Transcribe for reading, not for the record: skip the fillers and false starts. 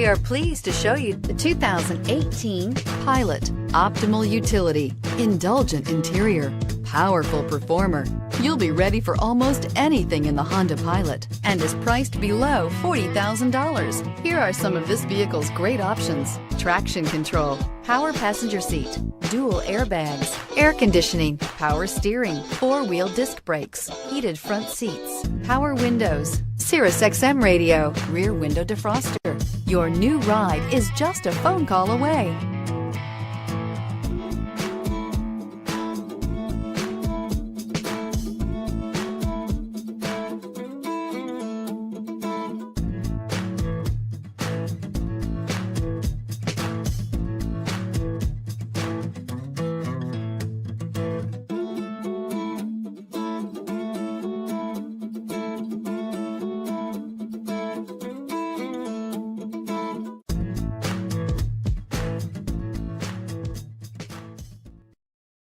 We are pleased to show you the 2018 Pilot. Optimal utility, indulgent interior, powerful performer. You'll be ready for almost anything in the Honda Pilot and is priced below $40,000. Here are some of this vehicle's great options: traction control, power passenger seat, dual airbags, air conditioning, power steering, four-wheel disc brakes, heated front seats, power windows, Sirius XM radio, rear window defroster. Your new ride is just a phone call away.